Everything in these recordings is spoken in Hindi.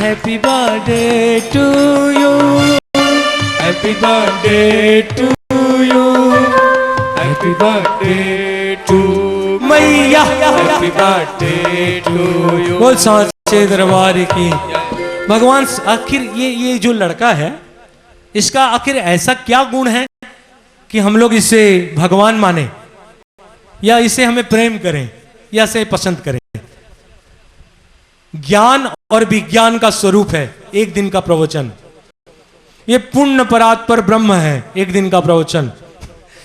Happy birthday to you, happy birthday to you, happy birthday to मैया, हैप्पी बर्थडे टू यू। बोल सांचे दरबार की। भगवान आखिर ये जो लड़का है, इसका आखिर ऐसा क्या गुण है कि हम लोग इसे भगवान माने, या इसे हमें प्रेम करें, या इसे पसंद करें। ज्ञान और विज्ञान का स्वरूप है एक दिन का प्रवचन। ये पूर्ण परात्पर ब्रह्म है एक दिन का प्रवचन।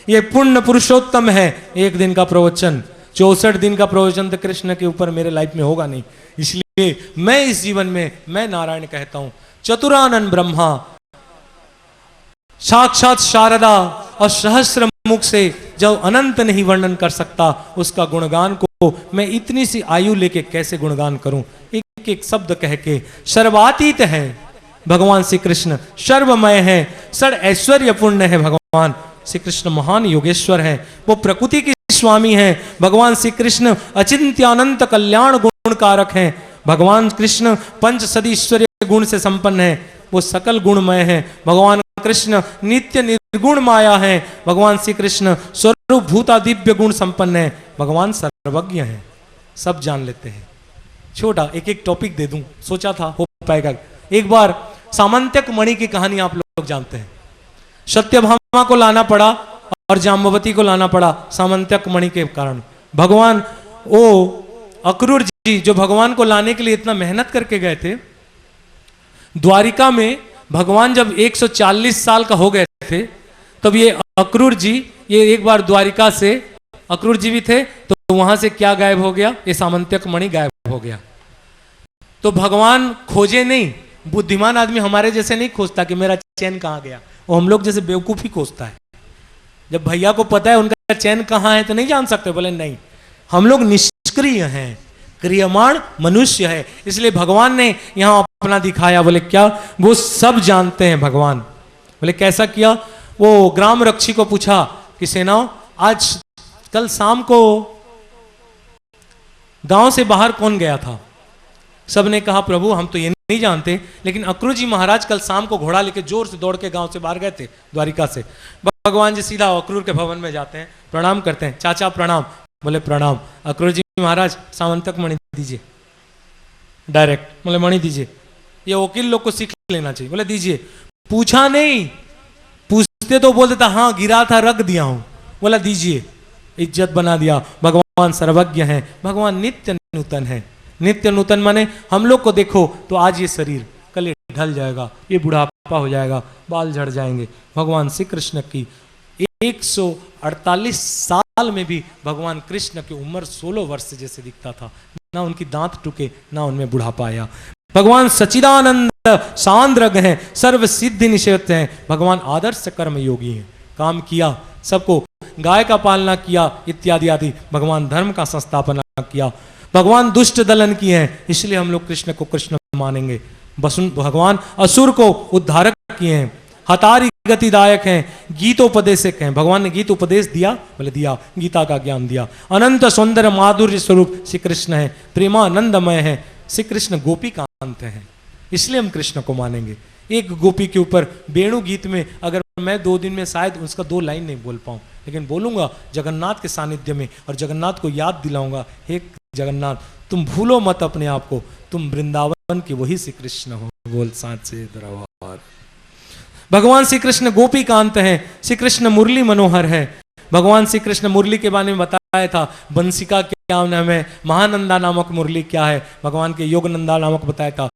ये पूर्ण पुरुषोत्तम है एक दिन का प्रवचन। 64 दिन का प्रवचन तो कृष्ण के ऊपर मेरे लाइफ में होगा नहीं। इसलिए मैं इस जीवन में मैं नारायण कहता हूं। चतुरानन ब्रह्मा, साक्षात शारदा, और सहस्र मुख से जो अनंत नहीं वर्णन कर सकता उसका गुणगान को मैं इतनी सी आयु लेके कैसे गुणगान करूं। एक एक शब्द कह के। सर्वातीत है भगवान श्री कृष्ण, सर्वमय है, सड़ ऐश्वर्यपूर्ण है भगवान श्री कृष्ण। महान योगेश्वर है, वो प्रकृति के स्वामी है। भगवान श्री कृष्ण अचिंत्यानंत कल्याण गुणकारक है। भगवान कृष्ण पंच सदीश्वर्य गुण से संपन्न है, वो सकल गुणमय है। भगवान कृष्ण नित्य निर्गुण माया है। भगवान श्री कृष्ण स्वरूप भूता दिव्य गुण संपन्न है। भगवान सर्वज्ञ है, सब जान लेते हैं। छोटा एक एक टॉपिक दे दूं, सोचा था हो पाएगा। एक बार सामंतक मणि की कहानी आप लोग जानते हैं। सत्यभामा को लाना पड़ा और जाम्बवती को लाना पड़ा सामंतक मणि के कारण। भगवान वो अक्रूर जी जो भगवान को लाने के लिए इतना मेहनत करके गए थे, द्वारिका में भगवान जब 140 साल का हो गए थे, तब ये अक्रूर जी ये एक बार द्वारिका से, अक्रूर जी भी थे, तो वहां से क्या गायब हो गया? ये सामंतक मणि गायब हो गया। तो भगवान खोजे नहीं। बुद्धिमान आदमी हमारे जैसे नहीं खोजता कि मेरा चैन कहां गया, वो हम लोग जैसे बेवकूफ ही खोजता है। जब भैया को पता है उनका चैन कहां है तो नहीं जान सकते, बोले नहीं, हम लोग निष्क्रिय हैं, क्रियमाण मनुष्य है। इसलिए भगवान ने यहां अपना दिखाया। बोले क्या? वो सब जानते हैं भगवान। बोले कैसा किया? वो ग्राम रक्षी को पूछा कि सेनाओं, आज कल शाम को गांव से बाहर कौन गया था? सब ने कहा प्रभु हम तो ये नहीं जानते, लेकिन अक्रूर जी महाराज कल शाम को घोड़ा लेके जोर से दौड़ के गांव से बाहर गए थे द्वारिका से। भगवान जी सीधा अक्रूर के भवन में जाते हैं, प्रणाम करते हैं। चाचा प्रणाम। बोले प्रणाम। अक्रूर जी महाराज सामंतक मणि दीजिए। डायरेक्ट बोले मणि दीजिए, ये वकील लोग को सीख लेना चाहिए। बोले दीजिए। पूछा नहीं, पूछते तो बोल देता हाँ गिरा था रख दिया हूं। बोला दीजिए, इज्जत बना दिया। भगवान सर्वज्ञ है, भगवान नित्य नूतन है। नित्य नूतन माने हम लोग को देखो तो आज ये शरीर कल ढल जाएगा, ये बुढ़ापा हो जाएगा, बाल झड़ जाएंगे। भगवान श्री कृष्ण की 148 साल में भी भगवान कृष्ण की उम्र 16 वर्ष जैसे दिखता था। ना उनकी दांत टूके, ना उनमें बुढ़ापा आया। भगवान सच्चिदानंद सांद्रग हैं, सर्व सिद्धि निषेध हैं। भगवान आदर्श कर्म योगी हैं। काम किया, सबको गाय का पालना किया इत्यादि आदि। भगवान धर्म का संस्थापना किया। भगवान दुष्ट दलन की हैं, इसलिए हम लोग कृष्ण को कृष्ण मानेंगे। भगवान असुर को उद्धारक किए हैं, हतारी गतिदायक हैं, गीतोपदेशक हैं। भगवान ने गीत उपदेश दिया? बोले दिया, गीता का ज्ञान दिया। अनंत सौंदर्य माधुर्य स्वरूप श्री कृष्ण है, प्रेमानंदमय है। श्री कृष्ण गोपी कांत है, इसलिए हम कृष्ण को मानेंगे। एक गोपी के ऊपर वेणु गीत में अगर मैं 2 दिन में शायद उसका 2 लाइन नहीं बोल पाऊं, लेकिन बोलूंगा जगन्नाथ के सानिध्य में, और जगन्नाथ को याद दिलाऊंगा, हे जगन्नाथ तुम भूलो मत अपने आप को, तुम वृंदावन के वही श्री कृष्ण हो। बोल सांचे दरबार। भगवान श्री कृष्ण गोपी कांत है, श्री कृष्ण मुरली मनोहर है। भगवान श्री कृष्ण मुरली के बारे में बताया था, बंसिका क्या नाम है, महानंदा नामक मुरली क्या है, भगवान के योगनंदा नामक बताया था।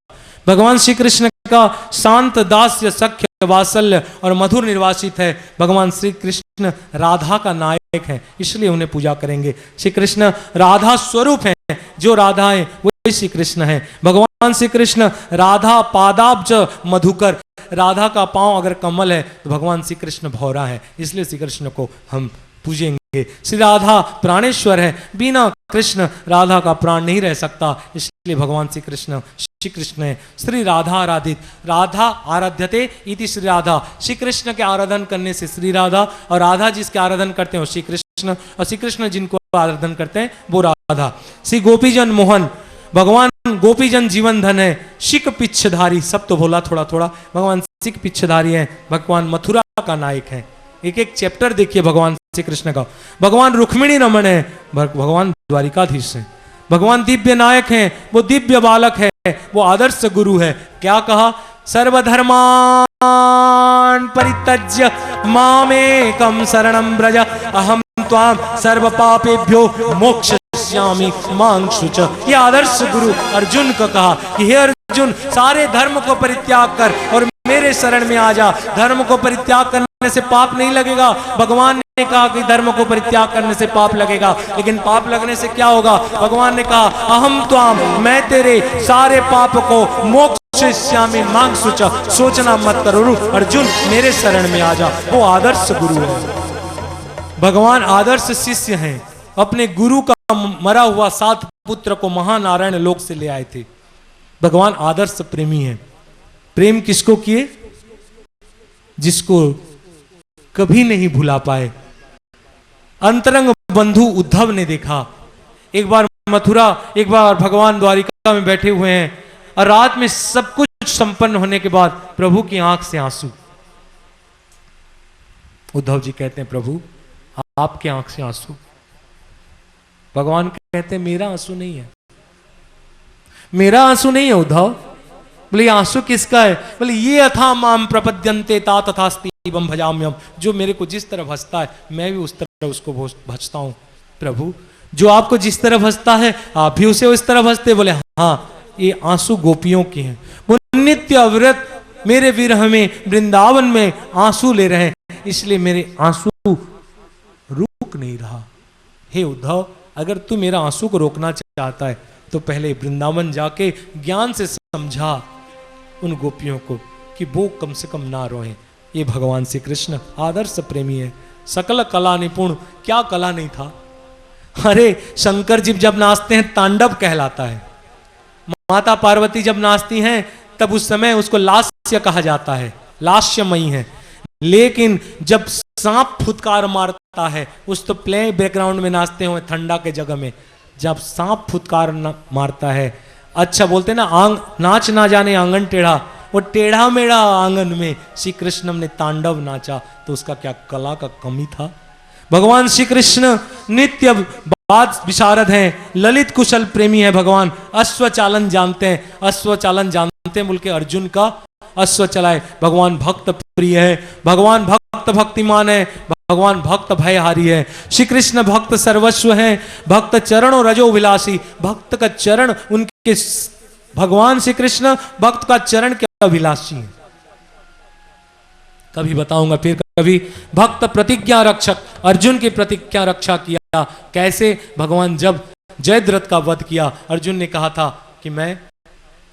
भगवान श्री कृष्ण का शांत दास्य सख्य वात्सल्य और मधुर निर्वासित है। भगवान श्री कृष्ण राधा का नायक है, इसलिए उन्हें पूजा करेंगे। श्री कृष्ण राधा स्वरूप है, जो राधा है वही श्री कृष्ण है। भगवान श्री कृष्ण राधा पादाब्ज मधुकर, राधा का पांव अगर कमल है तो भगवान श्री कृष्ण भौरा है, इसलिए श्री कृष्ण को हम पूजेंगे। श्री राधा प्राणेश्वर है, बिना कृष्ण राधा का प्राण नहीं रह सकता, इसलिए भगवान श्री कृष्ण है। श्री राधा आराधित, राधा आराध्यते इति श्री राधा। श्री कृष्ण के आराधन करने से श्री राधा, और राधा जिसके आराधन करते हैं वो श्री कृष्ण, और श्री कृष्ण जिनको आराधन करते हैं वो राधा। श्री गोपीजन मोहन, भगवान गोपीजन जीवन धन है, शिक पिच्छधारी, सब तो बोला थोड़ा थोड़ा, भगवान शिक पिच्छधारी है, भगवान मथुरा का नायक है। एक एक चैप्टर देखिए भगवान श्री कृष्ण का। भगवान रुक्मिणी रमण है, भगवान द्वारिकाधीश है। भगवान दिव्य नायक हैं, वो दिव्य बालक है, वो आदर्श गुरु है। क्या कहा? सर्वधर्मान परित्यज्य मामेकं शरणं व्रज अहम त्वां सर्व पापेभ्यो मोक्षयिष्यामि मां शुच। ये आदर्श गुरु अर्जुन को कहा कि हे अर्जुन, सारे धर्म को परित्याग कर और मेरे शरण में आ जा। धर्म को परित्याग करने से पाप नहीं लगेगा। भगवान ने कहा कि धर्म को परित्याग करने से पाप लगेगा, लेकिन पाप लगने से क्या होगा? भगवान ने कहा अहम त्वाम, मैं तेरे सारे पाप को मोक्षयिष्यामि मां शुच, सोचना मत करो अर्जुन, मेरे शरण में आ जा। वो आदर्श गुरु है। भगवान आदर्श शिष्य हैं। अपने गुरु का मरा हुआ 7 पुत्र को महानारायण लोक से ले आए थे। भगवान आदर्श प्रेमी हैं। प्रेम किसको किए? जिसको कभी नहीं भुला पाए। अंतरंग बंधु उद्धव ने देखा, एक बार मथुरा, एक बार भगवान द्वारिका में बैठे हुए हैं और रात में सब कुछ संपन्न होने के बाद प्रभु की आंख से आंसू। उद्धव जी कहते हैं प्रभु आपके आंख से आंसू। भगवान कहते हैं मेरा आंसू नहीं है, मेरा आंसू नहीं है उद्धव। बोले आंसू किसका है? बोले ये अथा माम प्रपद्यन्ते ता तथास्ति एवं भजाम्यहम्। जो मेरे को जिस तरह भजता है मैं भी उस तरह उसको भजता हूं। प्रभु जो आपको जिस तरह भजता है आप भी उसे उस तरह भजते? बोले हाँ, ये आंसू गोपियों के हैं। वो नित्य अविरत मेरे विरह में वृंदावन में आंसू ले रहे हैं, इसलिए मेरे आंसू रुक नहीं रहा। हे उद्धव, अगर तू मेरा आंसू को रोकना चाहता है तो पहले वृंदावन जाके ज्ञान से समझा उन गोपियों को कि वो कम से कम ना रोएं। ये भगवान श्री कृष्ण आदर्श प्रेमी है। सकल कला निपुण, क्या कला नहीं था। अरे शंकर जी जब नाचते हैं तांडव कहलाता है। माता पार्वती जब नाचती हैं तब उस समय उसको लास्य कहा जाता है, लास्यमयी है। लेकिन जब सांप फुतकार मारता है, उस तो प्ले बैकग्राउंड में नाचते हुए ठंडा के जगह में, जब सांप फुतकार मारता है, अच्छा बोलते ना नाच ना जाने आंगन टेढ़ा, वो टेढ़ा मेढ़ा आंगन में श्री कृष्ण ने तांडव नाचा, तो उसका क्या कला का कमी था। भगवान श्री कृष्ण नित्य बात विशारद हैं, ललित कुशल प्रेमी है। भगवान अश्वचालन जानते हैं, अश्वचालन जानते हैं बोल के अर्जुन का अश्व चलाए। भगवान भक्त प्रिय है, भगवान भक्त भक्तिमान है, भगवान भक्त भयहारी है। श्री कृष्ण भक्त सर्वस्व है, भक्त चरणों रजो विलासी। भक्त का चरण उनके, भगवान श्री कृष्ण भक्त का चरण के अभिलाषी है। कभी बताऊंगा फिर कभी। भक्त प्रतिज्ञा रक्षक, अर्जुन की प्रतिज्ञा रक्षा किया। कैसे? भगवान जब जयद्रथ का वध किया, अर्जुन ने कहा था कि मैं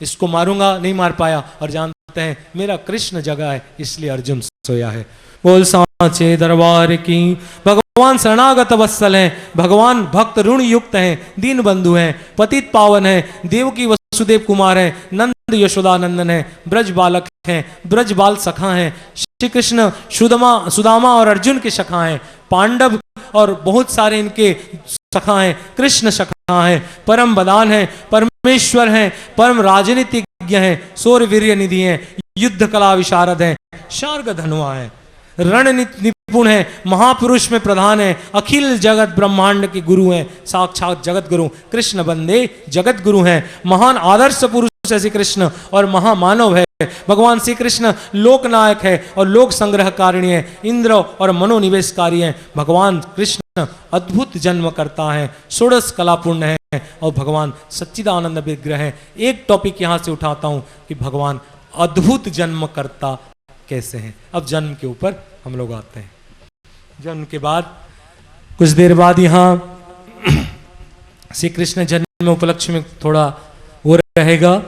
इसको मारूंगा, नहीं मार पाया, और जानते हैं मेरा कृष्ण जगा है इसलिए अर्जुन सोया है। बोल सांचे दरबार की। भगवान शरणागत वत्सल हैं, भगवान भक्त ऋण युक्त हैं, दीन बंधु हैं, पतित पावन हैं, देवकी वसुदेव कुमार हैं, नंद यशोदानंदन हैं, ब्रज बालक हैं, ब्रज बाल सखा हैं। श्री कृष्ण सुदामा और अर्जुन के सखा हैं, पांडव और बहुत सारे इनके सखा हैं, कृष्ण सखा हैं, परम बदान हैं, परमेश्वर हैं, परम राजनीतिज्ञ हैं, शौर्यवीर्य निधि हैं, युद्ध कला विशारद हैं, शार्ग धनुआ हैं, रणनीति निपुण है, महापुरुष में प्रधान है, अखिल जगत ब्रह्मांड के गुरु हैं, साक्षात जगत गुरु कृष्ण बंदे जगत गुरु हैं। महान आदर्श पुरुष है श्री कृष्ण और महामानव है। भगवान श्री कृष्ण लोकनायक है और लोक संग्रहकारिणी है, इंद्र और मनोनिवेशकारी है। भगवान कृष्ण अद्भुत जन्म करता है, षोडश कलापूर्ण है और भगवान सच्चिदानंद विग्रह है। एक टॉपिक यहां से उठाता हूं कि भगवान अद्भुत जन्म करता कैसे हैं। अब जन्म के ऊपर हम लोग आते हैं। जन्म के बाद कुछ देर बाद यहाँ श्री कृष्ण जन्म उपलक्ष्य में थोड़ा वो रहेगा,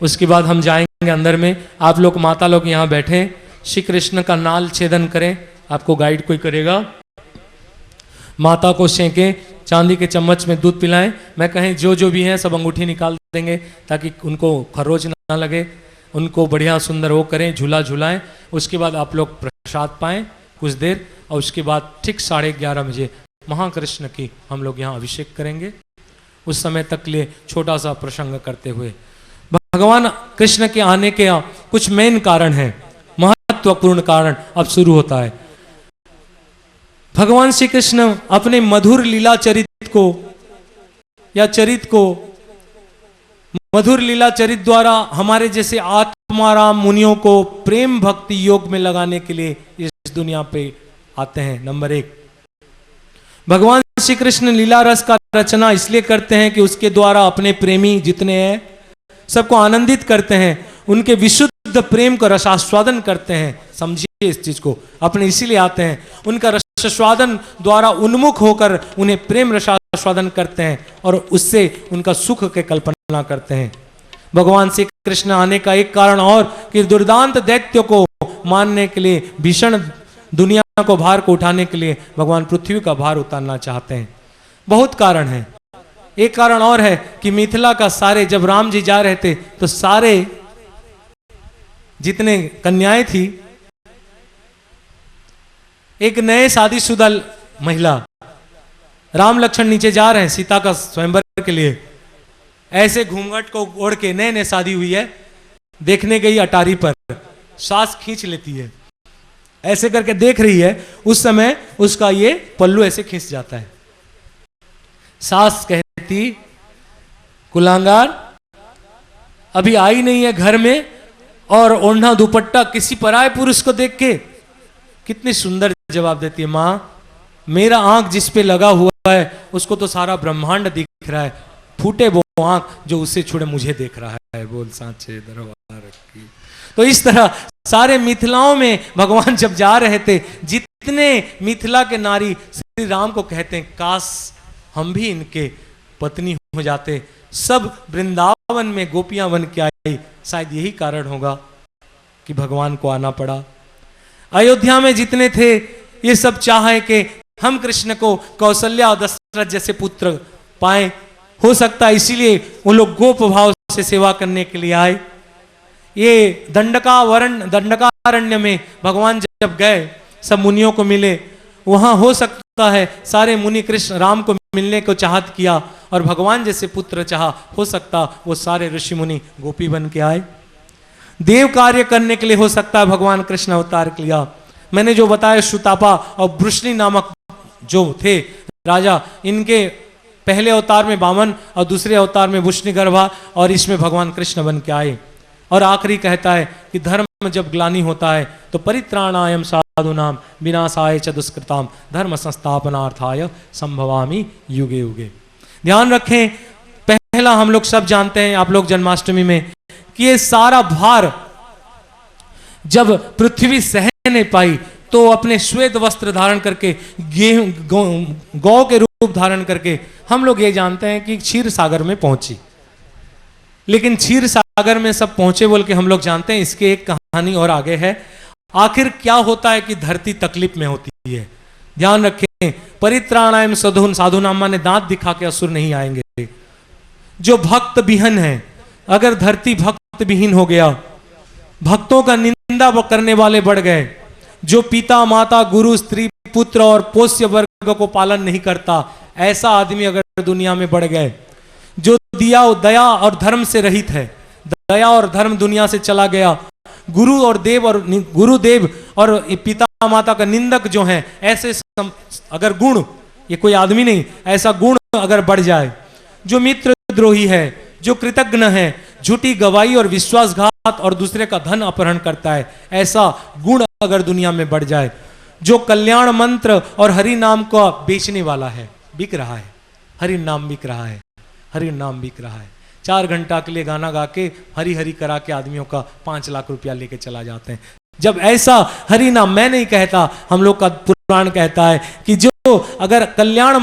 उसके बाद हम जाएंगे अंदर में। आप लोग माता लोग यहाँ बैठे, श्री कृष्ण का नाल छेदन करें, आपको गाइड कोई करेगा। माता को सेंके, चांदी के चम्मच में दूध पिलाएं। मैं कहें जो जो भी हैं सब अंगूठी निकाल देंगे ताकि उनको खरोच ना लगे, उनको बढ़िया सुंदर वो करें, झूला झूलाएं। उसके बाद आप लोग प्रसाद पाएं कुछ देर, और उसके बाद ठीक 11:30 बजे महाकृष्ण की हम लोग यहाँ अभिषेक करेंगे। उस समय तक के लिए छोटा सा प्रसंग करते हुए, भगवान कृष्ण के आने के कुछ मेन कारण हैं, महत्वपूर्ण कारण अब शुरू होता है। भगवान श्री कृष्ण अपने मधुर लीला चरित को या चरित को मधुर लीला चरित द्वारा हमारे जैसे आत्माराम मुनियों को प्रेम भक्ति योग में लगाने के लिए इस दुनिया पे आते हैं। नंबर 1, भगवान श्री कृष्ण लीला रस का रचना इसलिए करते हैं कि उसके द्वारा अपने प्रेमी जितने हैं सबको आनंदित करते हैं, उनके विशुद्ध प्रेम का रसास्वादन करते हैं। समझिए इस चीज को, अपने इसीलिए आते हैं, उनका रसास्वादन द्वारा उन्मुख होकर उन्हें प्रेम रसास्वादन करते हैं और उससे उनका सुख के कल्पना करते हैं। भगवान श्री कृष्ण आने का एक कारण और कि दुर्दांत दैत्य को मारने के लिए, भीषण दुनिया को भार को उठाने के लिए भगवान पृथ्वी का भार उतारना चाहते हैं। बहुत कारण है। एक कारण और है कि मिथिला का सारे, जब राम जी जा रहे थे तो सारे जितने कन्याएं थी, एक नए शादीशुदा महिला, राम लक्ष्मण नीचे जा रहे हैं सीता का स्वयंवर के लिए, ऐसे घूंघट को ओढ़ के, नए नए शादी हुई है, देखने गई अटारी पर, सांस खींच लेती है, ऐसे करके देख रही है, उस समय उसका ये पल्लू ऐसे खींच जाता है। सास कहती, कुलांगार अभी आई नहीं है घर में और ओढ़ना दुपट्टा किसी पराये पुरुष को देख के। कितनी सुंदर जवाब देती है, मां मेरा आंख जिस पे लगा हुआ है उसको तो सारा ब्रह्मांड दिख रहा है, फूटे वो आंख जो उससे छुड़े मुझे देख रहा है, बोल सांचे दरबार की। तो इस तरह सारे मिथिलाओं में भगवान जब जा रहे थे, जितने मिथिला के नारी श्री राम को कहते हैं काश हम भी इनके पत्नी हो जाते, सब वृंदावन में गोपियां बन के आई। शायद यही कारण होगा कि भगवान को आना पड़ा। अयोध्या में जितने थे ये सब चाहे कि हम कृष्ण को कौशल्या और दशरथ जैसे पुत्र पाए, हो सकता है इसीलिए वो लोग गोप भाव से सेवा करने के लिए आए। ये दंडकारण्य में भगवान जब गए, सब मुनियों को मिले, वहां हो सकता है सारे मुनि कृष्ण राम को मिलने को चाहत किया और भगवान जैसे पुत्र चाहा, हो सकता वो सारे ऋषि मुनि गोपी बन के आए। देव कार्य करने के लिए हो सकता है भगवान कृष्ण अवतार लिया। मैंने जो बताया श्रुतापा और वृष्णि नामक जो थे राजा, इनके पहले अवतार में वामन और दूसरे अवतार में वृष्णिगर्भा, और इसमें भगवान कृष्ण बन के आए। और आखिरी कहता है कि धर्म जब ग्लानि होता है तो परित्राणाय साधूनाम विनाशाय च दुष्कृताम धर्म संस्थापनार्थाय संभवामि युगे युगे। ध्यान रखें, पहला हम लोग सब जानते हैं, आप लोग जन्माष्टमी में, कि ये सारा भार जब पृथ्वी सह नहीं पाई तो अपने श्वेत वस्त्र धारण करके, गौ के रूप धारण करके, हम लोग ये जानते हैं कि क्षीर सागर में पहुंची। लेकिन क्षीर सागर में सब पहुंचे बोल के हम लोग जानते हैं, इसके एक कहानी और आगे है। आखिर क्या होता है कि धरती तकलीफ में होती है। ध्यान रखें, परित्राणाय साधुनामा ने दांत दिखा के असुर नहीं आएंगे। जो भक्त विहीन है, अगर धरती भक्त विहीन हो गया, भक्तों का निंदा करने वाले बढ़ गए, जो पिता माता गुरु स्त्री पुत्र और पोष्य वर्ग को पालन नहीं करता, ऐसा आदमी अगर दुनिया में बढ़ गए, जो दया और धर्म से रहित है, दया और धर्म दुनिया से चला गया, गुरुदेव और पिता माता का निंदक जो है, ऐसे अगर गुण, ये कोई आदमी नहीं, ऐसा गुण अगर बढ़ जाए, जो मित्र द्रोही है, जो कृतज्ञ है, झूठी गवाही और विश्वासघात और दूसरे का धन अपहरण करता है, ऐसा गुण अगर दुनिया में बढ़ जाए, जो कल्याण मंत्र और हरि नाम का बेचने वाला है, बिक रहा है, हरि नाम बिक रहा है, हरि नाम बिक रहा है, 4 घंटा के लिए गाना गा के हरि हरि करा के आदमियों का 5 लाख रुपया लेके चला जाते हैं। जब ऐसा हरि नाम, मैं नहीं कहता, हम लोग का पुराण कहता है कि जो अगर कल्याण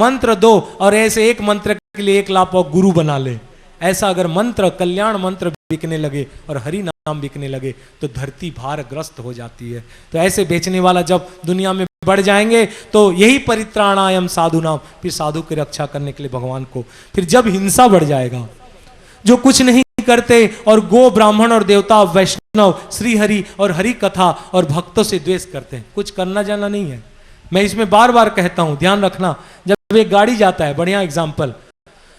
मंत्र दो और ऐसे एक मंत्र के लिए 1 लाख गुरु बना ले, ऐसा अगर मंत्र, कल्याण मंत्र बिकने लगे और हरि नाम बिकने लगे तो धरती भारग्रस्त हो जाती है। तो ऐसे बेचने वाला जब दुनिया में बढ़ जाएंगे तो यही परित्राणायम साधु नाम, फिर साधु की रक्षा करने के लिए भगवान को, फिर जब हिंसा बढ़ जाएगा, जो कुछ नहीं करते और गो ब्राह्मण और देवता वैष्णव श्री हरि और हरि कथा और भक्तों से द्वेष करते हैं, कुछ करना जाना नहीं है। मैं इसमें बार बार कहता हूं, ध्यान रखना, जब एक गाड़ी जाता है, बढ़िया एग्जाम्पल,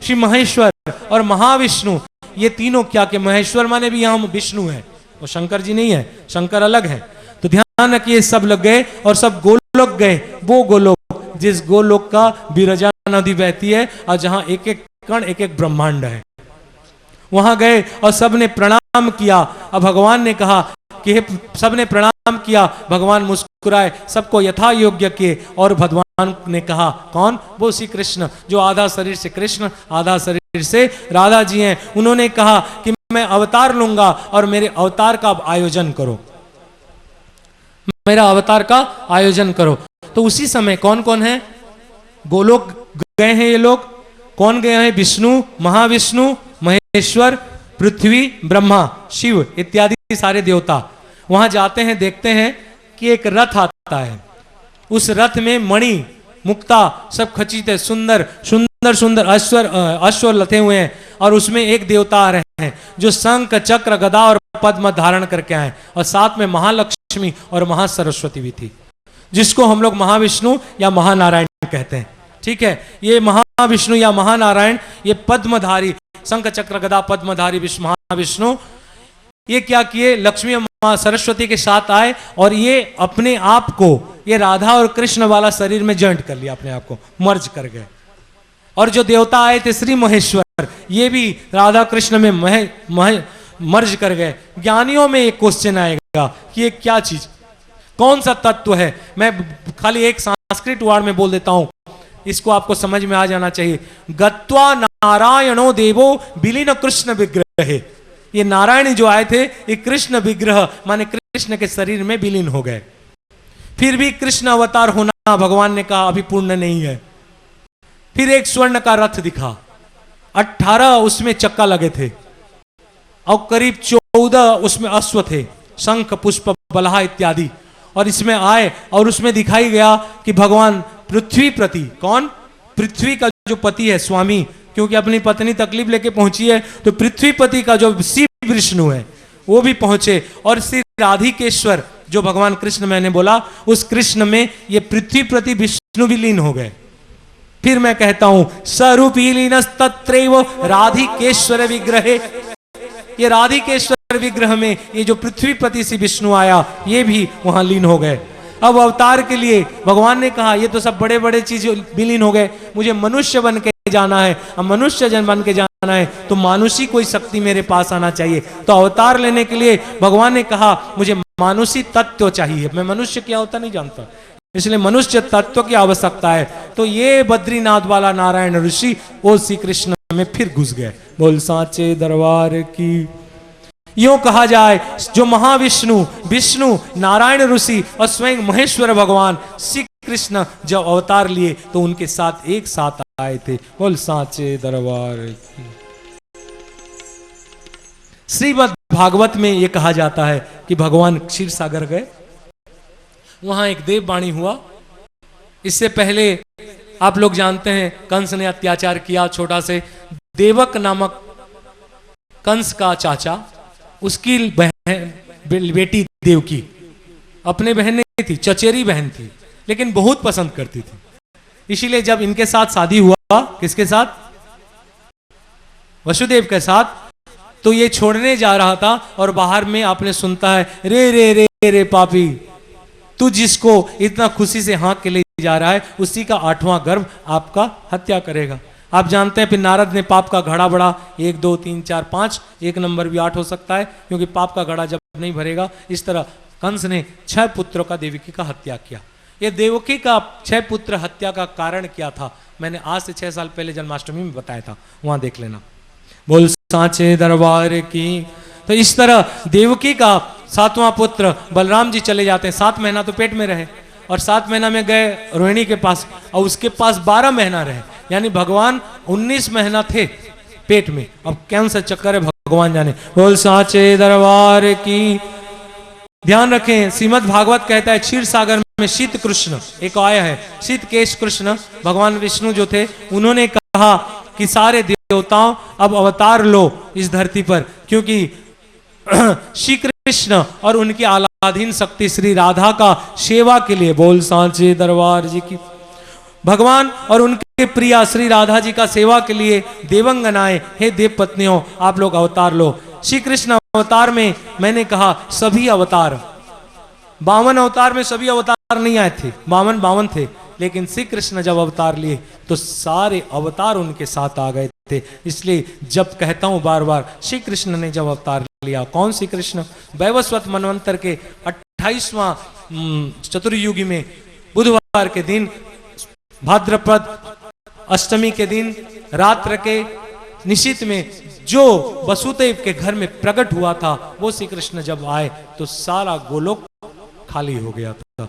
श्री महेश्वर और महाविष्णु, ये तीनों क्या के महेश्वर माने भी यहाँ विष्णु है, वो शंकर जी नहीं है, शंकर अलग है। तो ध्यान रखिए, सब लग गए और सब गोलोक गए, वो गोलोक जिस गोलोक का विरजा नदी बहती है और जहां एक एक कण एक एक ब्रह्मांड है, वहां गए और सबने प्रणाम किया। अब भगवान ने कहा कि सबने प्रणाम किया, भगवान मुस्कुराए, सबको यथा योग्य किए और भगवान ने कहा, कौन? वो श्री कृष्ण जो आधा शरीर से कृष्ण आधा शरीर से राधा जी हैं। उन्होंने कहा कि मैं अवतार लूंगा और मेरे अवतार का आयोजन करो, मेरा अवतार का आयोजन करो। तो उसी समय कौन कौन है? गोलोक गए हैं ये लोग। कौन गए हैं? विष्णु, महाविष्णु, महेश्वर, पृथ्वी, ब्रह्मा, शिव इत्यादि सारे देवता वहां जाते हैं। देखते हैं कि एक रथ आता है, उस रथ में मणि मुक्ता सब खचित है, सुंदर सुंदर सुंदर अश्व लथे हुए हैं और उसमें एक देवता आ रहे हैं जो शंख चक्र गदा और पद्म धारण करके आए, और साथ में महालक्ष्मी और महासरस्वती भी थी, जिसको हम लोग महाविष्णु या महानारायण कहते हैं। ठीक है, ये महाविष्णु या महानारायण, ये पद्मधारी शंख चक्र गदा पद्मधारी महाविष्णु, ये क्या किए? लक्ष्मी मां सरस्वती के साथ आए और ये अपने आप को, ये राधा और कृष्ण वाला शरीर में जॉइंट कर लिया, अपने आप को मर्ज कर गए। और जो देवता आए थे श्री महेश्वर, ये भी राधा कृष्ण में मर्ज कर गए। ज्ञानियों में एक क्वेश्चन आएगा कि ये क्या चीज, कौन सा तत्व है? मैं खाली एक संस्कृत वर्ड में बोल देता हूं, इसको आपको समझ में आ जाना चाहिए। गत्वा नारायणो देवो विलीन कृष्ण विग्रहे, ये नारायण जो आए थे ये कृष्ण विग्रह माने कृष्ण के शरीर में विलीन हो गए। फिर भी कृष्ण अवतार होना भगवान ने कहा अभी पूर्ण नहीं है। फिर एक स्वर्ण का रथ दिखा, 18 उसमें चक्का लगे थे और करीब 14 उसमें अश्व थे, शंख पुष्प बलहा इत्यादि। और इसमें आए और उसमें दिखाई गया कि भगवान पृथ्वी प्रति, कौन? पृथ्वी का जो पति है, स्वामी, क्योंकि अपनी पत्नी तकलीफ लेके पहुंची है, तो पृथ्वीपति का जो शिव विष्णु है वो भी पहुंचे। और श्री राधिकेश्वर जो भगवान कृष्ण मैंने बोला, उस कृष्ण में ये पृथ्वीपति विष्णु भी लीन हो गए। फिर मैं कहता हूं स्वरूपी लीनस्तत्रैव राधिकेश्वर विग्रहे, ये राधिकेश्वर विग्रह में ये जो पृथ्वीपति से विष्णु आया, ये भी वहां लीन हो गए। अब अवतार के लिए भगवान ने कहा ये तो सब बड़े बड़े चीज विलीन हो गए, मुझे मनुष्य बन के जाना है। अब मनुष्य जन बन के जाना है तो मानुषी कोई शक्ति मेरे पास आना चाहिए। तो अवतार लेने के लिए भगवान ने कहा मुझे मानुषी तत्व चाहिए, मैं मनुष्य क्या होता नहीं जानता, इसलिए मनुष्य तत्व की आवश्यकता है। तो ये बद्रीनाथ वाला नारायण ऋषि वो श्री कृष्ण में फिर घुस गए। बोल साचे दरबार की। यूं कहा जाए जो महाविष्णु, विष्णु, नारायण ऋषि और स्वयं महेश्वर भगवान श्री कृष्ण जब अवतार लिए तो उनके साथ एक साथ आए थे। बोल साचे दरबार की। श्रीमद् भागवत में यह कहा जाता है कि भगवान क्षीर सागर गए, वहां एक देववाणी हुआ। इससे पहले आप लोग जानते हैं कंस ने अत्याचार किया छोटा से। देवक नामक कंस का चाचा, उसकी बहन बेटी देवकी, अपने बहन नहीं थी, चचेरी बहन थी, लेकिन बहुत पसंद करती थी। इसीलिए जब इनके साथ शादी हुआ, किसके साथ? वसुदेव के साथ, तो ये छोड़ने जा रहा था और बाहर में आपने सुनता है रे रे रे रे पापी, तू जिसको इतना खुशी से हाँक के ले जा रहा है उसी का 8वां गर्भ आपका हत्या करेगा। आप जानते हैं फिर नारद ने पाप का घड़ा बढ़ा, 1 2 3 4 5, एक नंबर भी 8 हो सकता है, क्योंकि पाप का घड़ा जब नहीं भरेगा। इस तरह कंस ने 6 पुत्रों का देवकी का हत्या किया। ये देवकी का 6 पुत्र हत्या का कारण क्या था, मैंने आज से 6 साल पहले जन्माष्टमी में बताया था, वहां देख लेना। बोल सांचे दरबार की। तो इस तरह देवकी का 7वां पुत्र बलराम जी चले जाते हैं। 7 महीना तो पेट में रहे और 7 महीना में गए रोहिणी के पास और उसके पास 12 महीना रहे, यानी भगवान 19 महीना थे पेट में। अब कौन सा चक्कर है भगवान जाने। बोल सांचे दरबार की। ध्यान रखें श्रीमद् भागवत कहता है क्षीर सागर में शीत कृष्ण एक आया है, शीत केश कृष्ण भगवान विष्णु जो थे, उन्होंने कहा कि सारे देवताओं अब अवतार लो इस धरती पर, क्योंकि श्री कृष्ण और उनकी आलाधीन शक्ति श्री राधा का सेवा के लिए। बोल सांचे दरबार जी की। भगवान और उनके प्रिया श्री राधा जी का सेवा के लिए देवंगनाएं, हे देव पत्नियों, आप लोग अवतार लो। श्री कृष्ण अवतार में मैंने कहा सभी अवतार, 52 अवतार में सभी अवतार नहीं आए थे, 52 थे, लेकिन श्री कृष्ण जब अवतार लिए तो सारे अवतार उनके साथ आ गए थे। इसलिए जब कहता हूं बार बार, श्री कृष्ण ने जब अवतार लिया, कौन श्री कृष्ण? वैवस्वत मनवंतर के 28वां चतुर्युगी में बुधवार के दिन, भाद्रपद अष्टमी के दिन, रात्र के निशित में जो वसुदेव के घर में प्रकट हुआ था, वो श्री कृष्ण जब आए तो सारा गोलोक खाली हो गया था।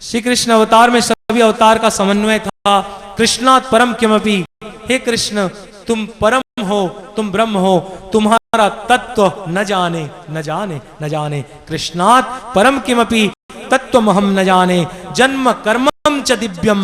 श्री कृष्ण अवतार में सभी अवतार का समन्वय था। कृष्णात् परम किमपि, हे कृष्ण तुम परम हो, तुम ब्रह्म हो, तुम्हारा तत्व न जाने न जाने न जाने। कृष्णात् परम किमपि तत्व हम न जाने, जन्म कर्मम च दिव्यम।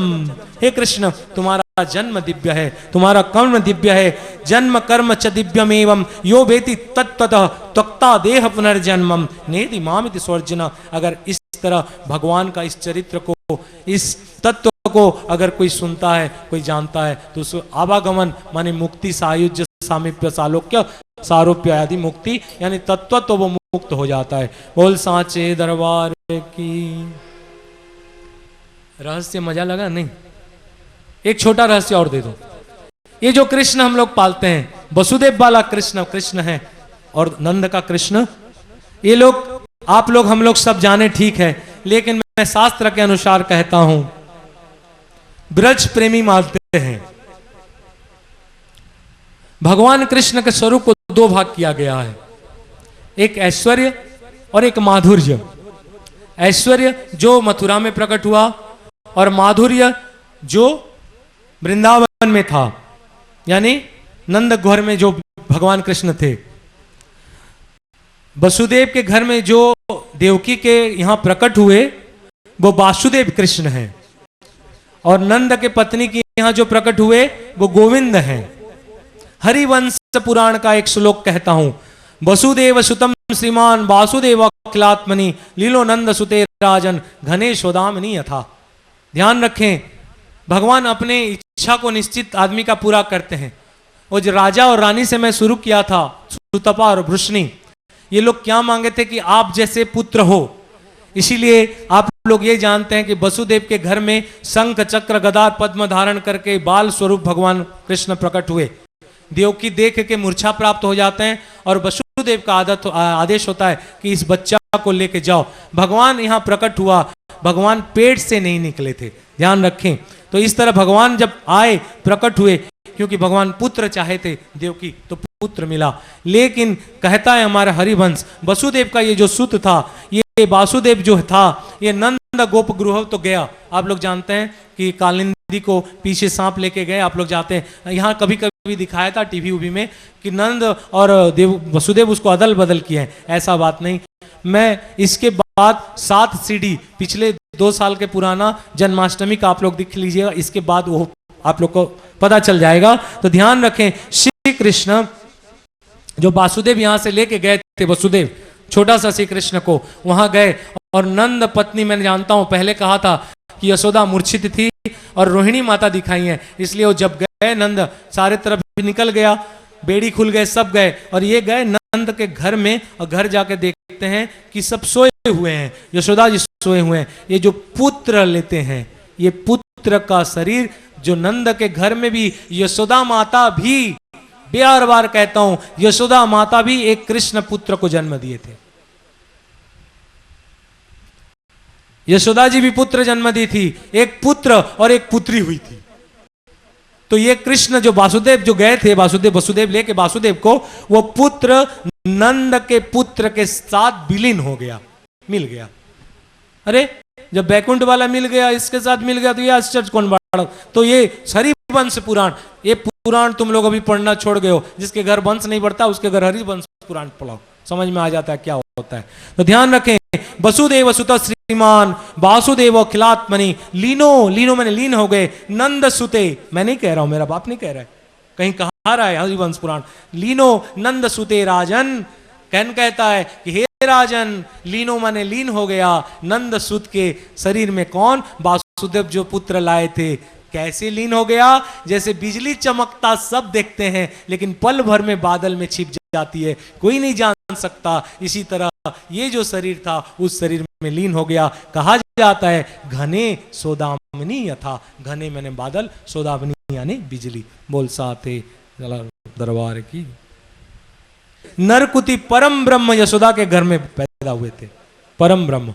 हे कृष्ण तुम्हारा जन्म दिव्य है, तुम्हारा कर्म दिव्य है, जन्म कर्म च दिव्यम एवं यो वेति तत्वतः त्वक्ता देह पुनर्जन्मम नेति मामिति स्वर्जना। अगर इस तरह भगवान का इस चरित्र को, इस तत्व को अगर कोई सुनता है, कोई जानता है, तो उसको आवागमन माने मुक्ति, सायुज्य, सामीप्य, सालोक्य, सारोप्य आदि मुक्ति यानी तत्व, तो वो मुक्त हो जाता है। बोल सांचे दरबार की। रहस्य मजा लगा नहीं? एक छोटा रहस्य और दे दो। ये जो कृष्ण हम लोग पालते हैं, वसुदेव वाला कृष्ण कृष्ण है और नंद का कृष्ण, ये लोग आप लोग हम लोग सब जाने ठीक है, लेकिन मैं शास्त्र के अनुसार कहता हूं ब्रज प्रेमी मानते हैं। भगवान कृष्ण के स्वरूप को दो भाग किया गया है, एक ऐश्वर्य और एक माधुर्य। ऐश्वर्य जो मथुरा में प्रकट हुआ और माधुर्य जो वृंदावन में था, यानी नंद घर में जो भगवान कृष्ण थे। वसुदेव के घर में जो देवकी के यहां प्रकट हुए वो वासुदेव कृष्ण हैं, और नंद के पत्नी के यहां जो प्रकट हुए वो गोविंद हैं। हरिवंश पुराण का एक श्लोक कहता हूं, वसुदेव सुतम श्रीमान वासुदेव अखिलात्मनि लीलो नंद सुते राजन घने शोदामनी यथा। ध्यान रखें, भगवान अपने इच्छा को निश्चित आदमी का पूरा करते हैं। वो जो राजा और रानी से मैं शुरू किया था, सुतपा और वृष्णि, ये लोग क्या मांगे थे कि आप जैसे पुत्र हो। इसीलिए आप लोग ये जानते हैं कि वसुदेव के घर में शंख चक्र गदा पद्म धारण करके बाल स्वरूप भगवान कृष्ण प्रकट हुए। देवकी देख के मूर्छा प्राप्त हो जाते हैं और वसुदेव का आदेश होता है कि इस बच्चा को लेके जाओ। भगवान यहाँ प्रकट हुआ, भगवान पेट से नहीं निकले थे, ध्यान रखें। तो इस तरह भगवान जब आए, प्रकट हुए, क्योंकि भगवान पुत्र चाहे थे देवकी, तो पुत्र मिला। लेकिन कहता है हमारा हरिवंश, वसुदेव का ये जो सुत था, ये वासुदेव जो था, ये नंद गोप गृह तो गया। आप लोग जानते हैं कि कालिंदी को पीछे सांप लेके गए, आप लोग जाते हैं, यहाँ कभी कभी दिखाया था टीवी उवी में कि नंद और वसुदेव उसको अदल बदल किए हैं। ऐसा बात नहीं। मैं इसके बाद 7 सीडी पिछले 2 साल के पुराना जन्माष्टमी का आप लोग देख लीजिएगा, इसके बाद वो आप लोग को पता चल जाएगा। तो ध्यान रखें, श्री कृष्ण जो वासुदेव यहां से लेके गए थे, वसुदेव छोटा सा श्री कृष्ण को वहां गए, और नंद पत्नी, मैंने जानता हूं पहले कहा था कि यशोदा मूर्छित थी और रोहिणी माता दिखाई है, इसलिए वो जब गए नंद सारे तरफ निकल गया, बेड़ी खुल गए, सब गए, और ये गए नंद के घर में, और घर जाके देखते हैं कि सब सोए हुए हैं, यशोदा जी सोए हुए हैं। ये जो पुत्र लेते हैं, ये पुत्र का शरीर जो नंद के घर में भी यशोदा माता भी, बार बार कहता हूं, यशोदा माता भी एक कृष्ण पुत्र को जन्म दिए थे। यशोदा जी भी पुत्र जन्म दी थी, एक पुत्र और एक पुत्री हुई थी। तो ये कृष्ण जो वासुदेव जो गए थे, वसुदेव लेके वासुदेव को, वो पुत्र नंद के पुत्र के साथ विलीन हो गया, मिल गया। अरे जब बैकुंठ वाला मिल गया, इसके साथ मिल गया, तो ये आश्चर्य कौन बाड़ा। तो ये हरिवंश पुराण, ये पुराण तुम लोग अभी पढ़ना छोड़ गए हो। जिसके घर वंश नहीं बढ़ता उसके घर हरिवंश पुराण पढ़ाओ, समझ में आ जाता है क्या होता है। तो ध्यान रखें, वसुदेव सुत श्रीमान वासुदेव अखिलात्मनि लीनो मैंने लीन हो गए, नंद सुते, मैं नहीं कह रहा हूं, मेरा बाप नहीं कह रहा है, कहीं कहा रहा है हरिवंश पुराण, लीनो नंद सुते राजन। कहन कहता है कि हे राजन, लीनो माने लीन हो गया नंद सुत के शरीर में। कौन? वासुदेव जो पुत्र लाए थे, कैसे लीन हो गया? जैसे बिजली चमकता सब देखते हैं, लेकिन पल भर में बादल में छिप जाती है, कोई नहीं जान सकता। इसी तरह ये जो शरीर था उस शरीर में लीन हो गया। कहा जाता है घने सोदामनी यथा, घने मैंने बादल, सोदामनी यानी बिजली। बोल साथे दरबार की। नरकुति परम ब्रह्म यशोदा के घर में पैदा हुए थे, परम ब्रह्म।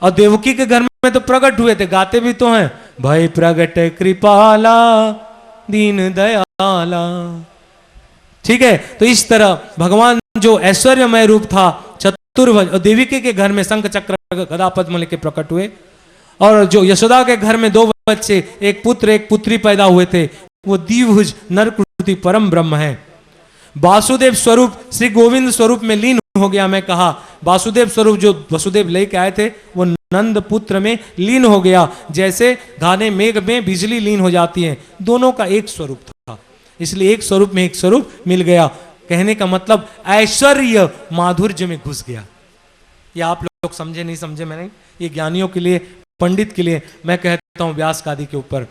और देवकी के घर में तो प्रकट हुए थे, गाते भी तो हैं, भय प्रगट कृपाला दीन दयाला। ठीक है, तो इस तरह भगवान जो ऐश्वर्यमय रूप था चतुर्भुज, और देवकी के घर में शंख चक्र गदा पद्म लेके प्रकट हुए। और जो यशोदा के घर में 2 बच्चे, एक पुत्र एक पुत्री पैदा हुए थे, वो द्विभुज नरकृति परम ब्रह्म है। वासुदेव स्वरूप श्री गोविंद स्वरूप में लीन हो गया। मैं कहा वासुदेव स्वरूप जो वसुदेव लेके आए थे वो नंद पुत्र में लीन हो गया, जैसे घाने मेघ में बिजली लीन हो जाती है। दोनों का एक स्वरूप था, इसलिए एक स्वरूप में एक स्वरूप मिल गया। कहने का मतलब ऐश्वर्य माधुर्य में घुस गया। ये आप लोग समझे नहीं समझे मैंने, ये ज्ञानियों के लिए, पंडित के लिए मैं कहता हूं व्यास आदि के ऊपर।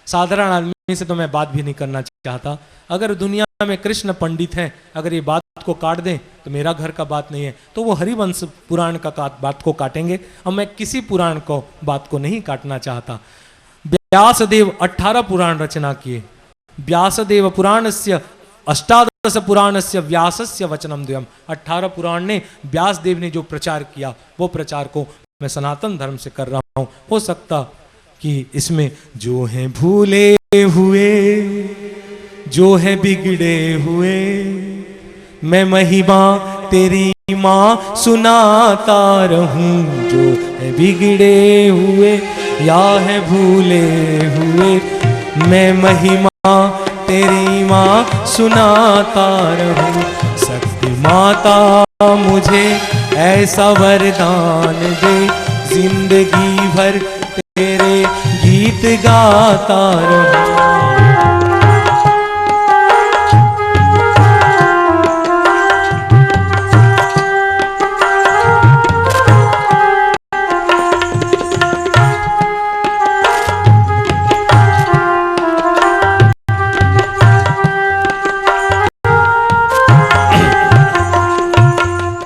साधारण आदमी से तो मैं बात भी नहीं करना चाहता। अगर दुनिया में कृष्ण पंडित हैं, अगर ये बात को काट दें तो मेरा घर का बात नहीं है, तो वो हरिवंश पुराण का बात को काटेंगे, और मैं किसी पुराण को बात को नहीं काटना चाहता। व्यासदेव 18 पुराण रचना किए। व्यासदेव पुराणस्य 18 पुराणस्य व्यासस्य वचनम द्वयम्। 18 पुराण ने व्यासदेव ने जो प्रचार किया वो प्रचार को मैं सनातन धर्म से कर रहा हूं। हो सकता कि इसमें जो है भूले हुए, जो है बिगड़े हुए, मैं महिमा तेरी माँ सुनाता रहूं। जो है बिगड़े हुए या है भूले हुए, मैं महिमा तेरी माँ सुनाता रहूं। शक्ति माता मुझे ऐसा वरदान दे, जिंदगी भर तेरे गीत गाता रहूं।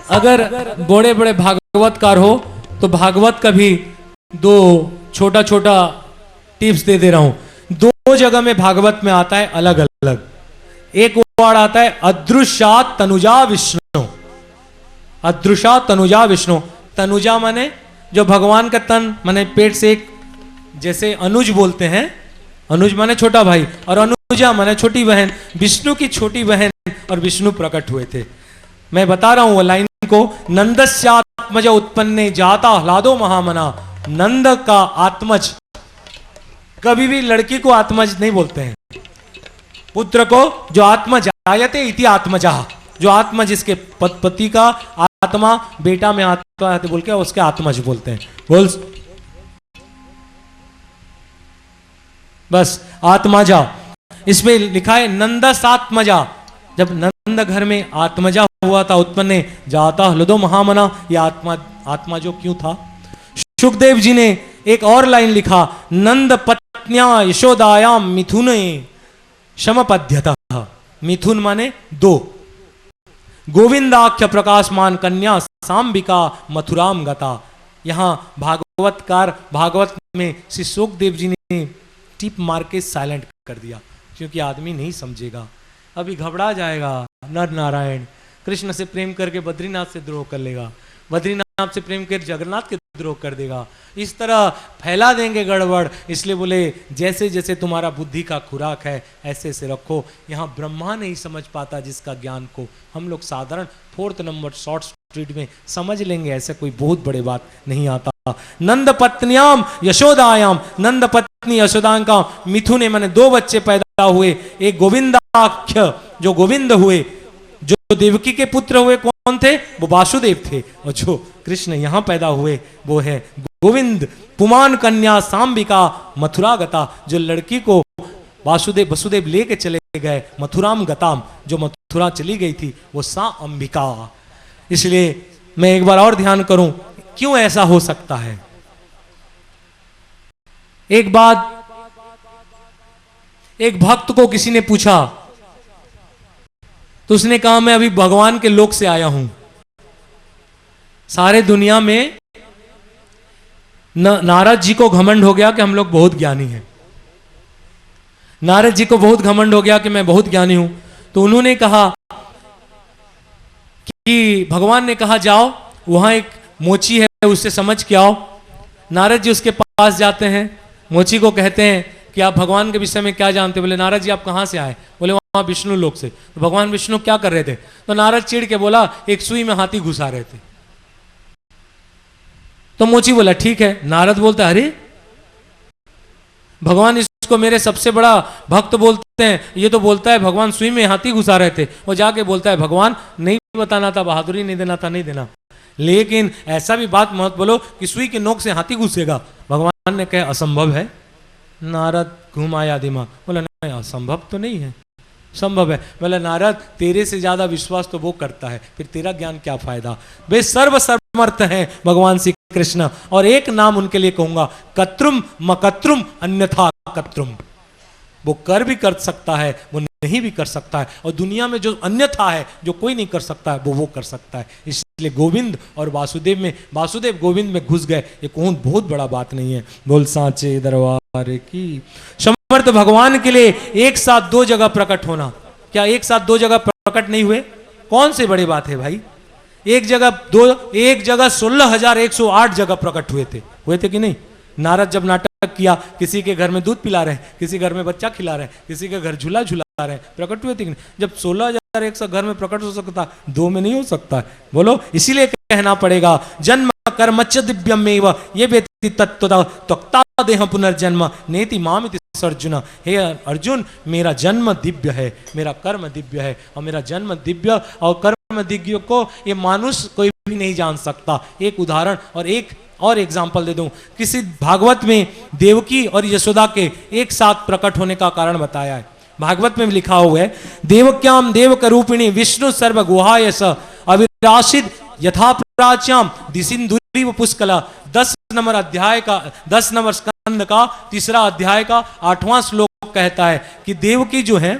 अगर बड़े बड़े भागवतकार हो तो भागवत का भी 2 छोटा छोटा टिप्स दे रहा हूं। 2 जगह में भागवत में आता है अलग अलग। एक वर्ड आता है अदृश्यात तनुजा विष्णु। अदृश्यात तनुजा विष्णु। तनुजा माने जो भगवान का तन माने पेट से एक, जैसे अनुज बोलते हैं, अनुज माने छोटा भाई, और अनुजा माने छोटी बहन। विष्णु की छोटी बहन और विष्णु प्रकट हुए थे। मैं बता रहा हूं वो लाइन को। नंदस्यात्मज उत्पन्ने जाता ह्लादो महामना। नंद का आत्मज, कभी भी लड़की को आत्मज नहीं बोलते हैं। पुत्र को जो आत्मज आयते इति आत्मजा, जो आत्मज इसके पति का आत्मा, बेटा में आत्मा बोल के उसके आत्मज बोलते हैं। बोल बस आत्मजा। इसमें लिखा है नंदसात्मजा। जब नंद घर में आत्मजा हुआ था उत्पन्न जाता हृदो महामना, यह आत्मा जो क्यों था। सुखदेव जी ने एक और लाइन लिखा, नंद पत्न्या यशोदायाम मिथुन समपद्यतः। मिथुन माने 2। गोविंदाख्य प्रकाशमान कन्या सांबिका मथुराम गता। यहां भागवतकार भागवत में श्री सुखदेव जी ने टिप मार के साइलेंट कर दिया, क्योंकि आदमी नहीं समझेगा, अभी घबरा जाएगा। नर नारायण कृष्ण से प्रेम करके बद्रीनाथ से द्रोह कर लेगा, बद्रीनाथ से प्रेम कर जगन्नाथ के द्रोह कर देगा। इस तरह फैला देंगे गड़बड़। इसलिए बोले जैसे जैसे तुम्हारा बुद्धि का खुराक है ऐसे ऐसे रखो। यहाँ ब्रह्मा नहीं समझ पाता जिसका ज्ञान को हम लोग साधारण 4th नंबर शॉर्ट स्ट्रीट में समझ लेंगे, ऐसे कोई बहुत बड़े बात नहीं आता। नंद पत्नियाम यशोदायाम, नंद पत्नी यशोदा का मिथुन ने मैंने 2 बच्चे पैदा हुए। एक गोविंदाख्य जो गोविंद हुए, जो देवकी के पुत्र हुए कौन थे, वो वासुदेव थे। और जो कृष्ण यहां पैदा हुए वो है गोविंद। पुमान कन्या सांबिका मथुरा गता, जो लड़की को वसुदेव लेके चले गए मथुराम गताम, जो मथुरा चली गई थी वो सा अंबिका। इसलिए मैं एक बार और ध्यान करूं, क्यों ऐसा हो सकता है। एक बात एक भक्त को किसी ने पूछा, तो उसने कहा मैं अभी भगवान के लोक से आया हूं। सारे दुनिया में नारद जी को घमंड हो गया कि हम लोग बहुत ज्ञानी हैं। नारद जी को बहुत घमंड हो गया कि मैं बहुत ज्ञानी हूं। तो उन्होंने कहा कि भगवान ने कहा जाओ वहां एक मोची है उससे समझ के आओ। नारद जी उसके पास जाते हैं, मोची को कहते हैं कि आप भगवान के विषय में क्या जानते? बोले नारद जी आप कहां से आए? बोले वहां विष्णु लोक से। तो भगवान विष्णु क्या कर रहे थे? तो नारद चिढ़ के बोला एक सुई में हाथी घुसा रहे थे। तो मोची बोला ठीक है। नारद बोलता अरे भगवान इसको मेरे सबसे बड़ा भक्त बोलते हैं, ये तो बोलता है भगवान सुई में हाथी घुसा रहे थे। वो जाके बोलता है भगवान नहीं बताना था, बहादुरी नहीं देना था, नहीं देना, लेकिन ऐसा भी बात मत बोलो कि सुई के नोक से हाथी घुसेगा। भगवान ने कहा असंभव है। नारद घुमाया दिमाग, बोला नहीं असंभव तो नहीं है, संभव है। बोला नारद तेरे से ज्यादा विश्वास तो वो करता है, फिर तेरा ज्ञान क्या फायदा? वे सर्व सर्वमर्थ हैं भगवान श्री कृष्ण। और एक नाम उनके लिए कहूंगा, कत्रुम मकत्रुम अन्यथा कत्रुम। वो कर भी कर सकता है, वो नहीं भी कर सकता है, और दुनिया में जो अन्यथा है, जो कोई नहीं कर सकता है, वो कर सकता है। इसलिए गोविंद और वासुदेव में, वासुदेव गोविंद में घुस गए, ये कौन बहुत बड़ा बात नहीं है। बोल सांचे दरबार की। समर्थ भगवान के लिए एक साथ दो जगह प्रकट होना, क्या एक साथ दो जगह प्रकट नहीं हुए? कौन से बड़ी बात है भाई? एक जगह 16,108 जगह प्रकट हुए थे कि नहीं? नारद जब नाटक किया, किसी के घर में दूध पिला रहे हैं, किसी घर में बच्चा खिला रहे हैं, किसी के घर झूला झूला रहे हैं, प्रकट हुए थे कि नहीं? जब 16,100 घर में प्रकट हो सकता, दो में नहीं हो सकता है। बोलो, इसीलिए कहना पड़ेगा जन्म कर्मच दिव्यम एव ये व्यक्ति तत्वता त्वक्ता देह पुनर्जन्म नेति मामिति अर्जुन। हे अर्जुन मेरा जन्म दिव्य है, मेरा कर्म दिव्य है, और मेरा जन्म दिव्य और कर्म दिव्य को ये मानुष कोई भी नहीं जान सकता। एक उदाहरण और एग्जाम्पल दे दूं, किसी भागवत में देवकी और यशोदा के एक साथ प्रकट होने का कारण बताया है। भागवत में लिखा हुआ है देवक्याम देवकरूपिणी विष्णु सर्व गुहायस अविराशित यथा प्राच्याम दिसिंधुरीव पुष्कला। 10 नंबर अध्याय का 10 नंबर स्कंद का 3रा अध्याय का 8वां श्लोक कहता है कि देवकी जो है,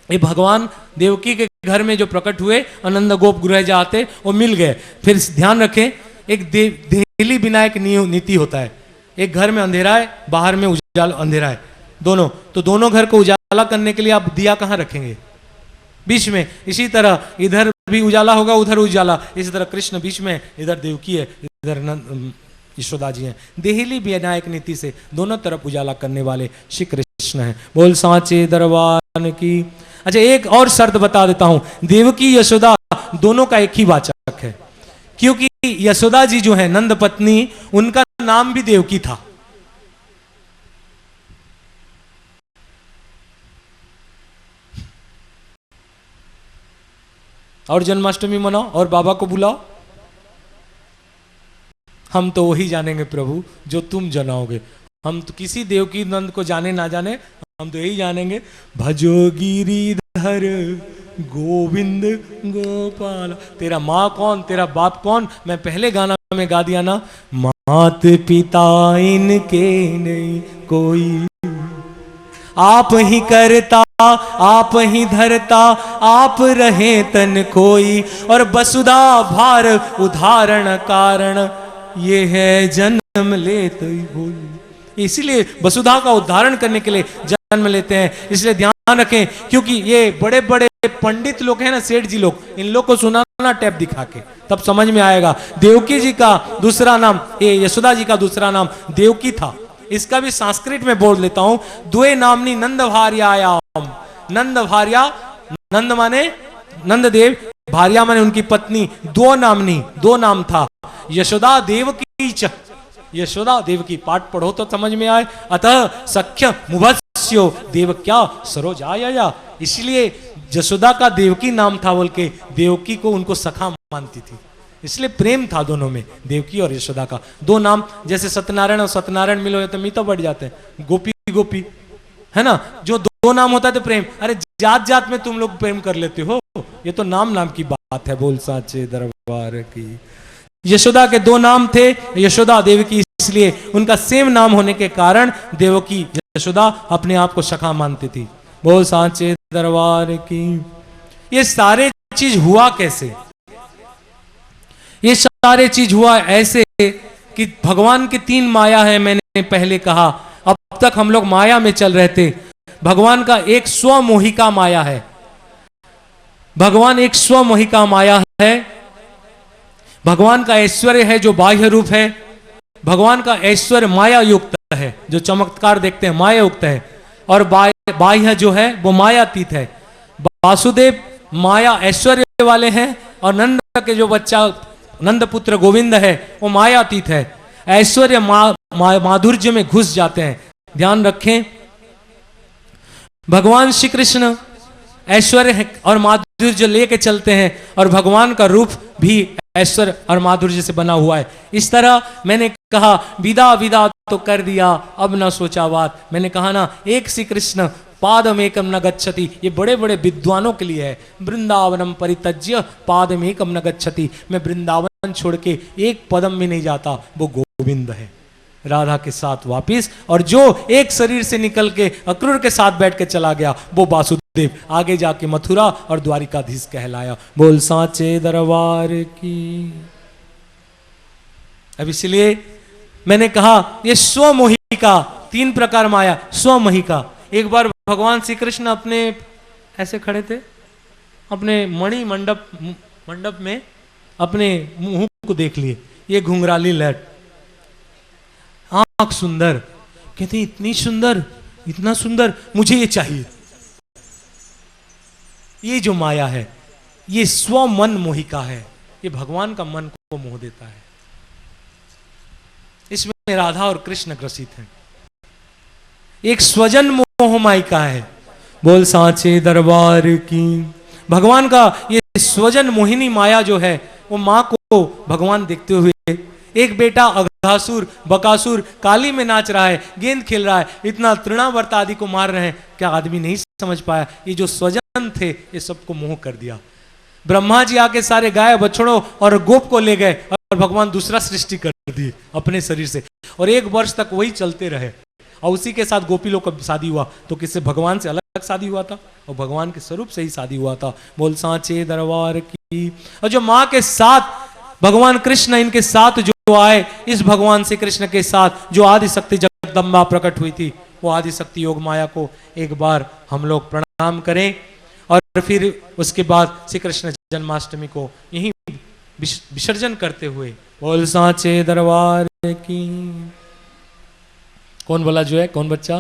ये भगवान देवकी के घर में जो प्रकट हुए, आनंद गोप गृह जाते वो मिल गए। फिर ध्यान रखें, एक देहली विनायक नीति होता है। एक घर में अंधेरा है, बाहर में उजाला अंधेरा है, दोनों, तो दोनों घर को उजाला करने के लिए आप दिया कहां रखेंगे? बीच में। इसी तरह इधर भी उजाला होगा, उधर उजाला। इसी तरह कृष्ण बीच में, इधर देवकी है, इधर यशोदा जी हैं। देहली विनायक नीति से दोनों तरफ उजाला करने वाले श्री कृष्ण हैं। बोल सांचे दरबार की। अच्छा, एक और शर्त बता देता हूं, देवकी यशोदा दोनों का एक ही वाचक है, क्योंकि यशोदा जी जो है नंद पत्नी, उनका नाम भी देवकी था। और जन्माष्टमी मनाओ और बाबा को बुलाओ, हम तो वही जानेंगे प्रभु जो तुम जनाओगे। हम तो किसी देवकी नंद को जाने ना जाने, हम तो यही जानेंगे भजो गिरिधर गोविंद गोपाल। तेरा माँ कौन, तेरा बाप कौन? मैं पहले गाना में गा दिया ना, मात पिता इनके नहीं कोई, आप ही करता आप ही धरता, आप रहे तन कोई, और वसुधा भार उदाहरण कारण, ये है जन्म लेते ही। इसीलिए वसुधा का उद्धारण करने के लिए जन्म लेते हैं। इसलिए ध्यान रखें, क्योंकि ये बड़े बड़े पंडित लोग हैं ना, सेठ जी लोग, इन लोग को सुनाना टैप दिखा के, तब समझ में आएगा। देवकी जी का दूसरा नाम, यशोदा जी का दूसरा नाम देवकी था। इसका भी संस्कृत में बोल लेता हूं, द्वे नामनी नंद भार्यायाम। नंद भार्या, नंद माने नंददेव, भार्या माने उनकी पत्नी, दो नाम था, यशोदा देवकी च। यशोदा देवकी, पाठ पढ़ो तो समझ में आए। अतः सख्य मुभस्यो देवक्या सरोजाया। इसलिए यशोदा का देवकी नाम था बोल के देवकी को उनको सखा मानती थी, इसलिए प्रेम था दोनों में, देवकी और यशोदा का। दो नाम, जैसे सत्यनारायण और सत्यनारायण मिलो तो मीतो बढ़ जाते हैं, गोपी गोपी, है ना। जो दो नाम होता है तो प्रेम, अरे जात जात में तुम लोग प्रेम कर लेते हो, ये तो नाम की बात है। बोल साचे दरबार की। यशोदा के दो नाम थे, यशोदा देवकी, इसलिए उनका सेम नाम होने के कारण देवकी यशोदा अपने आप को सखा मानती थी। बोल सांचे दरबार की। ये सारे चीज हुआ कैसे? ये सारे चीज हुआ ऐसे कि भगवान की 3 माया है, मैंने पहले कहा। अब तक हम लोग माया में चल रहे थे। भगवान का एक स्वमोहिका माया है। भगवान एक स्वमोहिका माया है। भगवान का ऐश्वर्य है जो बाह्य रूप है। भगवान का ऐश्वर्य माया युक्त है, जो चमत्कार देखते हैं माया युक्त है, और बाह्य जो है वो मायातीत है। वासुदेव माया ऐश्वर्य वाले हैं, और नंद के जो बच्चा नंद पुत्र गोविंद है वो मायातीत है। ऐश्वर्य माधुर्य में घुस जाते हैं। ध्यान रखें, भगवान श्री कृष्ण ऐश्वर्य और माधुर्य लेके चलते हैं, और भगवान का रूप भी ऐश्वर्य और माधुर्य से बना हुआ है। इस तरह मैंने कहा विदा विदा तो कर दिया, अब ना सोचा बात। मैंने कहा ना, एक श्री कृष्ण पादम एकम न गच्छति, ये बड़े बड़े विद्वानों के लिए है। वृंदावनम परित्यज्य पादम एकम न गच्छति, मैं वृंदावन छोड़ के एक पदम में नहीं जाता, वो गोविंद है राधा के साथ वापिस। और जो एक शरीर से निकल के अक्रूर के साथ बैठ के चला गया वो वासुदेव आगे जाके मथुरा और द्वारिकाधीश कहलाया। बोल सांचे दरबार की। अब इसलिए मैंने कहा ये स्वमोहिका, 3 प्रकार माया। स्वमोहिका, एक बार भगवान श्री कृष्ण अपने ऐसे खड़े थे, अपने मणि मंडप में अपने मुंह को देख लिए, ये घुंघराली लहट, आंख सुंदर, कहते इतनी सुंदर, इतना सुंदर, मुझे ये चाहिए। ये जो माया है ये स्वमन मोहिका है, ये भगवान का मन को मोह देता है। इसमें राधा और कृष्ण ग्रसित हैं। एक स्वजन मोह मायिका है। बोल सांचे दरबार की। भगवान का ये स्वजन मोहिनी माया जो है वो माँ को भगवान देखते हुए, एक बेटा अघासुर बकासुर काली में नाच रहा है, गेंद खेल रहा है, इतना तृणावर्त आदि को मार रहे हैं, क्या आदमी नहीं समझ पाया? ये जो स्वजन थे ये सबको मोह कर दिया। ब्रह्मा जी आके सारे गाय बछड़ों और गोप को ले गए, और भगवान दूसरा सृष्टि कर दिए अपने शरीर से, और 1 वर्ष तक वही चलते रहे। और उसी के साथ गोपी लोग का शादी हुआ, तो किससे? भगवान से अलग शादी हुआ था, और भगवान के स्वरूप से ही शादी हुआ था। बोल सांचे दरबार की। और जो माँ के साथ भगवान कृष्ण इनके साथ जो आए, इस भगवान श्री कृष्ण के साथ जो आदि शक्ति जगदम्बा प्रकट हुई थी, वो आदि शक्ति योग माया को एक बार हम लोग प्रणाम करें, और फिर उसके बाद श्री कृष्ण जन्माष्टमी को यही विसर्जन करते हुए बोल सांचे दरबार की। कौन बोला जो है? कौन बच्चा?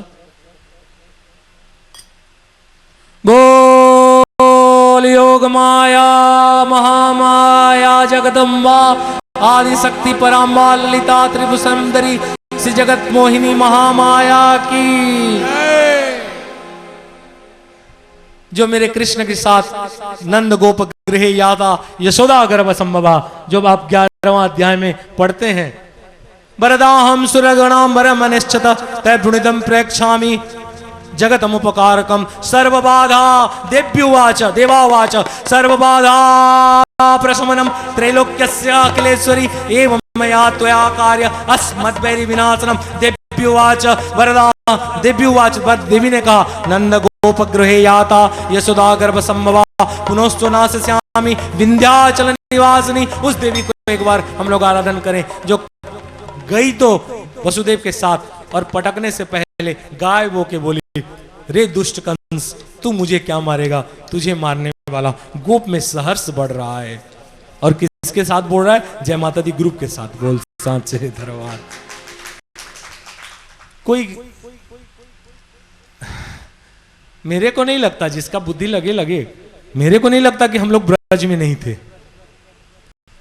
बोल योग माया महामाया जगदम्बा आदि शक्ति पराम्बा ललिता त्रिभुवन सुंदरी श्री जगत मोहिनी महामाया की। जो मेरे कृष्ण के साथ नंद गोप गृह यादा यशोदा गर्भ संभवा, जो आप 11वां अध्याय में पढ़ते हैं, वरदाहम सुरगणांबर मनिश्चित तैभुणिदं प्रेक्षामि जगतमुपकारकम सर्वबाधा देव्युवाच देवावाच सर्वबाधा प्रशमनम त्रैलोक्यस्य अखिलेश्वरी एवं मया त्वया कार्य अस्मद्वैरी विनाशनम देव्युवाच वरदा देव्युवाच। देवी ने कहा नंद गोप गृहे याता यशोदा गर्भ संभवा पुनस्तु नास्यामि विंध्याचल निवासिनी। उस देवी को एक बार हम लोग आराधन करें, जो गई तो वसुदेव के साथ, और पटकने से पहले गाय वो के बोली, रे दुष्ट कंस तू मुझे क्या मारेगा, तुझे मारने वाला गोप में सहर्ष बढ़ रहा है। और किसके साथ बोल रहा है? जय माता दी ग्रुप के साथ। बोल सांचे दरबार। कोई मेरे को नहीं लगता, जिसका बुद्धि लगे लगे, मेरे को नहीं लगता कि हम लोग ब्रज में नहीं थे।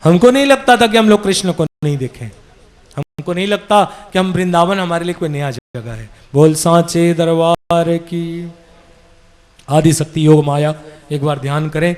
हमको नहीं लगता था कि हम लोग कृष्ण को नहीं देखें। हमको नहीं लगता कि हम वृंदावन हमारे लिए कोई नया जगह है। बोल सांचे दरबार की। आदि शक्ति योग माया एक बार ध्यान करें।